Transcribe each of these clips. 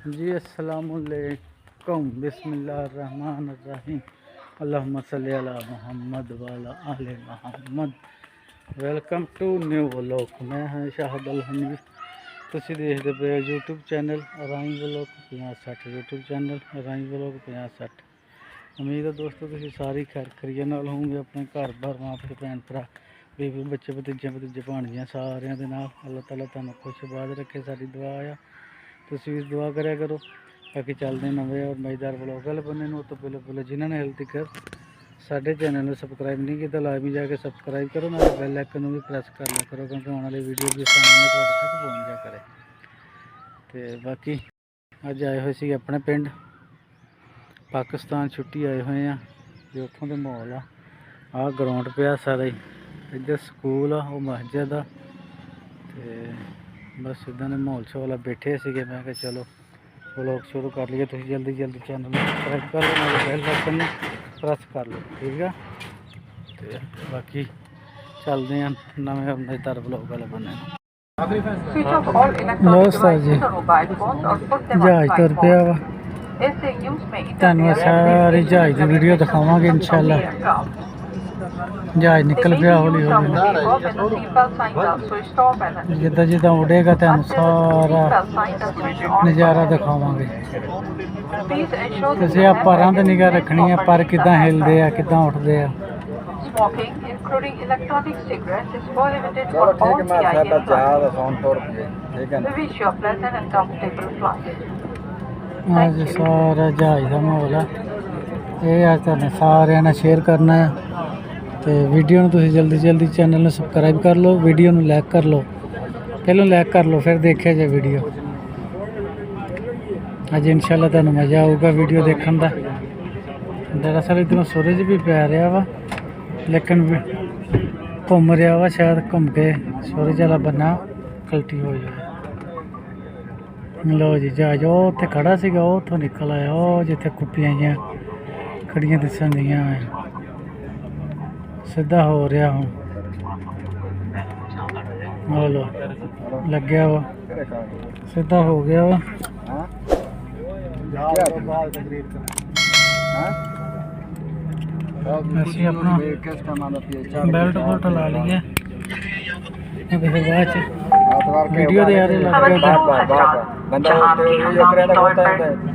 जी अस्सलामुअलैकुम बिस्मिल्लाहिर्रहमानिर्रहीम अल्लाहुम्मा सल्ली अला मुहम्मद व अला आले Muhammad. Welcome to new vlog. मैं हाँ शाहद अल हनीफ। तुसी देखते पे YouTube channel Rai vlog 50-60 YouTube channel Rai vlog 50-60। उम्मीद है दोस्तों तुसी सारी खैर खरीय नाल होंगे, अपने घर बार माँ पिओ भैन भरा बीबी बच्चे भतीजे भाणजियां सारियां दे नाल। अल्लाह ताला तुहानू खुशबाद रखे, साडी दुआ आ। तुसी भी दुआ करा करो। बाकी चलते नवे और मज़ेदार व्लॉग वाले बने नूं। तो पहले जिन्होंने हाल तक साढ़े चैनल को सबसक्राइब नहीं किया लाजमी जाके सबसक्राइब करो, ना बैल आइकन भी प्रेस कर लिया करो, क्योंकि आने वाली वीडियो भी सामने तक पहुँच जा करे। तो बाकी अज आए हुए सी अपने पिंड पाकिस्तान छुट्टी आए हुए हैं। जो उत्थों के माहौल आ ग्राउंड पिया सारा ही, इधर स्कूल आ मस्जिद आ। बस इदा ने माहौल शोल बैठे थे। मैं क्या चलो व्लॉग शुरू कर लिए। तुम जल्दी जल्दी चैनल सबसक्राइब कर लो, मेरे बेल आइकन प्रेस कर लो, ठीक है। तो बाकी चलते हैं नवे और मज़ेदार व्लॉग वाले बने। जी जहाज तुर पिया वा, तुहानू सारी जहाज की वीडियो दिखावांगे इंशाल्लाह। जहाज निकल पिया हौली हौली, जिदा जिदा उड़ेगा तुहानू सारा नज़ारा दिखावांगे। तुसीं आ परां ते निगाह रखनी है, पर किदां हिलदे आ किदां उठदे आ। अज सारा जहाज का माहौल है, ये अज तुहानू सारिआं नाल शेयर करना है। तो वीडियो में तुम जल्दी जल्दी चैनल में सबसक्राइब कर लो, वीडियो में लाइक कर लो, पहले लाइक कर लो फिर देखिए जो वीडियो। अज इंशाल्लाह तुहानू मज़ा आऊगा वीडियो देखने का। दरअसल इधरों सूरज भी पै रहा वा, लेकिन घूम रहा वा, शायद घूम के सूरज वाला बना कल्टी हो जाए। लो जी जहाज उत्थे खड़ा सीगा, उत्थों निकल आया, वो जिथे कुप्पियां जी खड़ियां दिसन दियां सीधा हो रहा हूँ। लो लग्या वा, सीधा हो गया वा। असी अपना बेल्ट बुल्ट ला लिए, बाद वीडियो दे यारे लग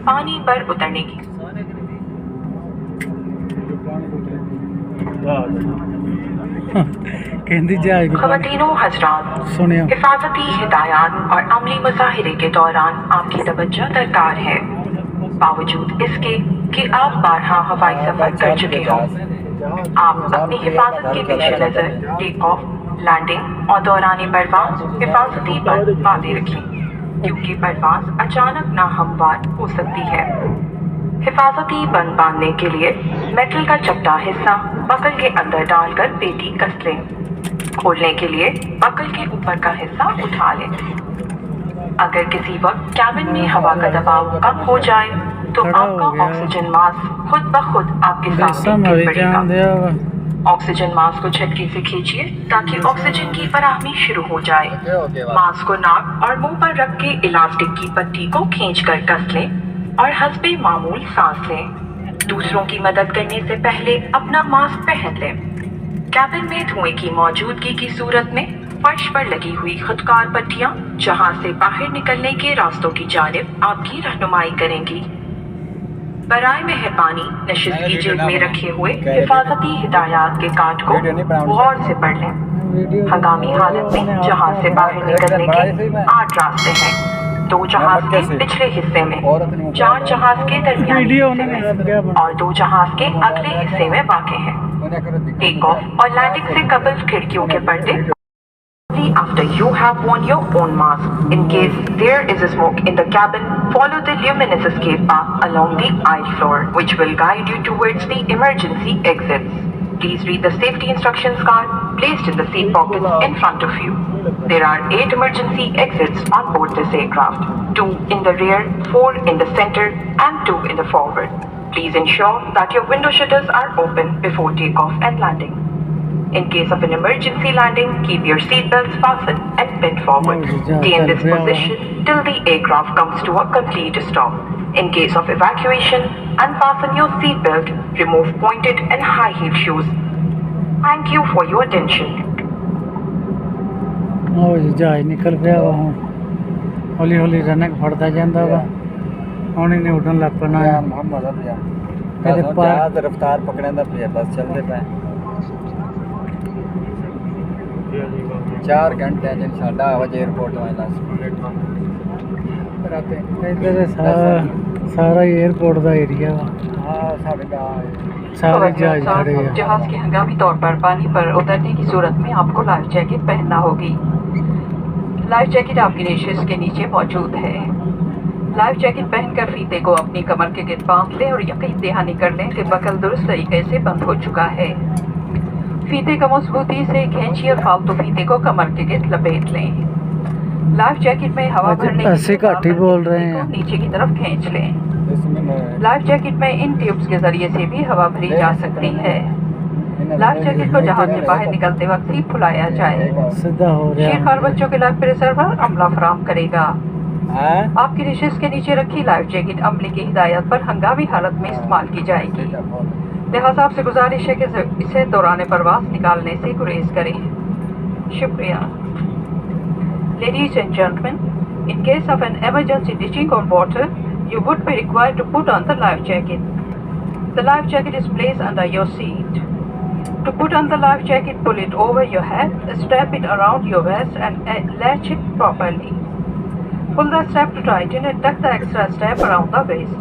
पानी पर उतरने की ख़वातीनों हज़रात, सुनियो हिफाजती हिदायत और अमली मुजाहिरे के दौरान आपकी तवज्जो दरकार है। बावजूद इसके कि आप बारहा हवाई सफर कर चुके हों, आप अपनी हिफाजत के पेश नज़र टेक ऑफ, लैंडिंग और दौरान परवाज़ हिफाजती बंद बांधे रखें, क्योंकि परवाज़ अचानक नाहमवार हो सकती है। हिफाजती बंद बांधने के लिए मेटल का चपटा हिस्सा बकल के अंदर डालकर पेटी कस लें। खोलने के लिए बकल के ऊपर का हिस्सा उठा लें। अगर किसी वक्त कैबिन में हवा का दबाव कम हो जाए तो आपका ऑक्सीजन मास्क खुद ब खुद आपके सामने गिर पड़ेगा। ऑक्सीजन मास्क को झटके से खींचिए ताकि ऑक्सीजन की फराहमी शुरू हो जाए। मास्क को नाक और मुंह पर रख के इलास्टिक की पट्टी को खींचकर कस लें और हस्बे मामूल सांस लें। दूसरों की मदद करने से पहले अपना मास्क पहन लें। कैबिन में धुएं की मौजूदगी की सूरत में फर्श पर लगी हुई खुदकार पट्टियां जहाज से बाहर निकलने के रास्तों की जानिब आपकी रहनुमाई करेंगी। बराए मेहरबानी नशिस्त की जेब में रखे हुए हिफाजती हिदायत के कार्ड को गौर से पढ़ लें। हंगामी हालत में जहाज से बाहर निकलने के 8 रास्ते हैं। 2 जहाज के पिछले हिस्से में, 4 जहाज के दरमियानी और 2 जहाज के अगले हिस्से में वाक़ हैं। टेक ऑफ और लैंडिंग से कबल खिड़कियों के पर्दे after you have worn your own mask. In case there is a smoke in the cabin, follow the luminous escape path along the aisle floor, which will guide you towards the emergency exits. Please read the safety instructions card placed in the seat pockets in front of you. There are 8 emergency exits on board this aircraft, 2 in the rear, 4 in the center, and 2 in the forward. Please ensure that your window shutters are open before takeoff and landing. In case of an emergency landing, keep your seatbelts fastened and bent forward. Stay in this position till the aircraft comes to a complete stop. In case of evacuation, unfasten your seatbelt, remove pointed and high-heel shoes. Thank you for your attention. ਉਹ ਜੀ ਜਹਾਜ਼ ਨਿਕਲ ਪਿਆ ਵਾ ਹੁਣ ਹੌਲੀ ਹੌਲੀ running ਫੜਦਾ ਜਾਂਦਾ ਵਾ ਹੁਣ ਇਹਨੇ ਉੱਡਣ ਲੱਗ ਪੈਣਾ ਆ ਮੁਹੰਮਦ ਆ ਪਿਆ ਇਹਦੇ ਪਰ ਜਹਾਜ਼ ਰਫ਼ਤਾਰ ਪਕੜਨ ਦਾ ਪਿਆ ਬਸ ਚੱਲਦੇ ਪਏ 4 ਘੰਟੇ ਜਿਨ ਸਾਡਾ ਆਵਾਜ਼ 에어ਪੋਰਟ ਵਾਲਾ ਰਾਤੇ ਇੱਧਰ ਸਾਰਾ 에어ਪੋਰਟ ਦਾ ਏਰੀਆ ਵਾ ਹਾਂ ਸਾਡੇ ਦਾ सारे जहाज खड़े हैं जहाज के हंगामी तौर पर पानी पर उतरने की सूरत में आपको लाइफ जैकेट पहनना होगी। लाइफ जैकेट आपकी रेशेस के नीचे मौजूद है। लाइफ जैकेट पहनकर फीते को अपनी कमर के गिर्द बांध लें और यकीन दहानी कर लें कि बकल दुरुस्त तरीके से बंद हो चुका है। फीते को मजबूती से खींचिए और फालतू फीते को कमर के गिर्द लपेट लें। लाइफ जैकेट में हवा भरने के ऐसे घाट ही बोल रहे हैं नीचे की तरफ खींच लें। लाइफ जैकेट में इन ट्यूब्स के जरिए से भी हवा भरी जा सकती है। लाइफ जैकेट को जहाज से बाहर निकलते वक्त ही फुलाया जाए। सीधा हो रहा शेरखार बच्चों के लाइफ प्रिजर्वर अमला फराहम करेगा। आपकी रिशेस के नीचे रखी लाइफ जैकेट अमले की हिदायत पर हंगामी हालत में इस्तेमाल की जाएगी। लिहाजा आपसे गुजारिश है कि इसे दौरान परवास निकालने से गुरेज करें। शुक्रिया। Ladies and gentlemen, in case of an emergency ditching on water, you would be required to put on the life jacket. The life jacket is placed under your seat. To put on the life jacket, pull it over your head, strap it around your waist and latch it properly. Pull the strap to tighten and tuck the extra strap around the waist.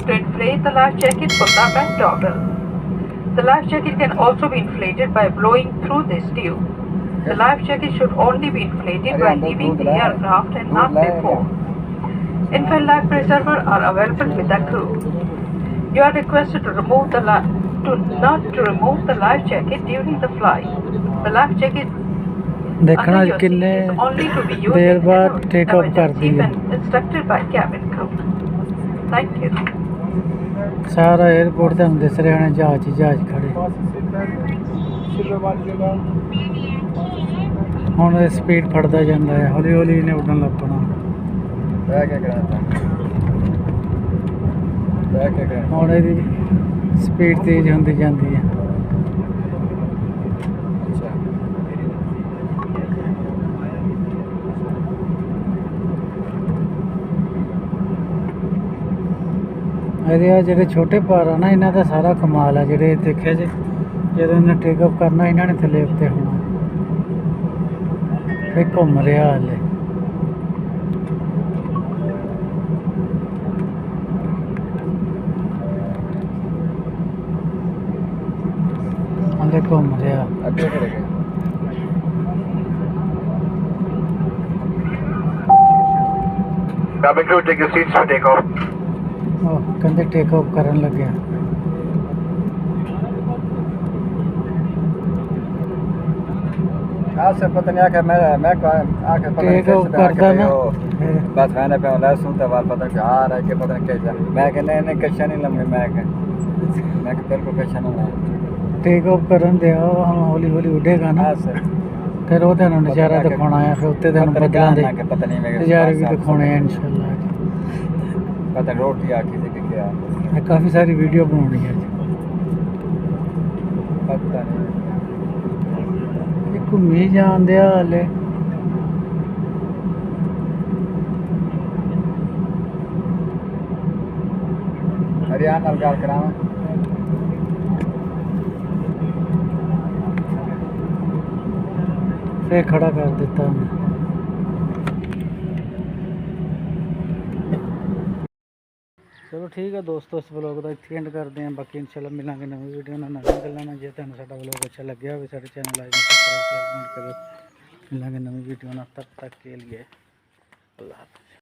To inflate the life jacket, pull the back toggle. The life jacket can also be inflated by blowing through this tube. The life jacket should only be inflated while leaving the aircraft and not before. Infant life preserver are available with the crew. You are requested to remove the life jacket during the flight. The life jacket देखना under your seat कितने is only to be used there in बाद take off कर emergency दी है when instructed by cabin crew. Thank you. सारा airport ਤੇ ਦਿਸ ਰਹੇ ਨੇ ਜਹਾਜ਼ ਹੀ ਜਹਾਜ਼ ਖੜੇ ਹੁਣ ਇਹ ਸਪੀਡ ਫੜਦਾ ਜਾਂਦਾ ਹੈ ਹੌਲੀ ਹੌਲੀ ਇਹਨੇ ਉੱਡਣ ਲੱਗ ਪੈਣਾ ਬੈਕ ਕੇ ਕਰਾਂਗਾ ਬੈਕ ਕੇ ਕਰਾਂਗਾ ਹੁਣ ਇਹਦੀ ਸਪੀਡ ਤੇਜ਼ ਹੁੰਦੀ ਜਾਂਦੀ ਹੈ ਅੱਛਾ ਇਹਦੇ ਆ ਜਿਹੜੇ ਛੋਟੇ ਭਾਰ ਆ ਨਾ ਇਹਨਾਂ ਦਾ ਸਾਰਾ ਕਮਾਲ ਆ ਜਿਹੜੇ ਦੇਖਿਆ ਜੇ ਜਦੋਂ ਇਹਨੇ ਟੇਕ ਆਫ ਕਰਨਾ ਇਹਨਾਂ ਨੇ ਥੱਲੇ ਉੱਤੇ ਹੋਣਾ ਫੇ ਘੁੰਮ ਰਿਹਾ ਹਲੇ ਹਲੇ ਘੁੰਮ ਰਿਹਾ ਅੱਗੇ ਕਰੇਗਾ Cabin crew, take your seats for takeoff. ਉਹ ਕਹਿੰਦੇ ਟੇਕ ਆਫ ਕਰਨ ਲੱਗਿਆ से पता नहीं आके मैं आके पता टेक ऑफ करता ना बस मैंने पे वाला सुनता बात पता कि आ रहा है कि पता नहीं कैसा मैं कि नहीं कैसा नहीं लम्बे मैं कि तेरे को कैसा नहीं है ਟੇਕ ਆਫ ਕਰਨ ਦਿਆ ਹੁਣ ਹੌਲੀ ਹੌਲੀ ਉੱਡੇਗਾ ਨਾ हाँ सर ਫਿਰ ਉਹ ਤੁਹਾਨੂੰ ਨਜ਼ਾਰਾ ਦਿਖਾਉਣਾ ਆ ਫਿਰ ਉੱਤੇ ਤੁਹਾਨੂੰ ਬੱਦਲਾਂ ਦੇ पता नहीं मैं ਨਜ਼ਾਰੇ ਵੀ ਦਿਖਾਉਣੇ ਆ ਇਨਸ਼ਾਅੱਲਾ पता रोटी आके देख के ਮੈਂ ਕਾਫੀ ਸਾਰੀ ਵੀਡੀਓ ਬਣਾਉਣੀ ਹੈ पता नहीं ਇਹ ਘੁੰਮੀ ਜਾਂਦੇ ਆ ਹਲੇ हरियाणा नाल गल करावां ਫੇਰ ਖੜਾ ਕਰ ਦਿੱਤਾ ਉਹਨੇ ਚਲੋ ਠੀਕ ਹੈ ਦੋਸਤੋ ਇਸ ਵਲੋਗ ਦਾ ਇੱਥੇ ਐਂਡ ਕਰਦੇ ਹਾਂ ਬਾਕੀ ਇਨਸ਼ਾਅੱਲਾ ਮਿਲਾਂਗੇ ਨਵੀਂ ਵੀਡੀਓ ਨਾਲ ਨਵੀਂ ਗੱਲਾਂ ਨਾਲ ਜੇ ਤੁਹਾਨੂੰ ਸਾਡਾ ਵਲੋਗ ਅੱਛਾ ਲੱਗਿਆ ਹੋਵੇ ਸਾਡੇ ਚੈਨਲ ਲਾਈਕ ਸਬਸਕ੍ਰਾਈਬ ਕਮੈਂਟ ਕਰੋ ਮਿਲਾਂਗੇ ਨਵੀਂ ਵੀਡੀਓ ਨਾਲ ਤਬ ਤੱਕ ਕੇ ਲਈ ਅੱਲਾਹ ਹਾਫਿਜ਼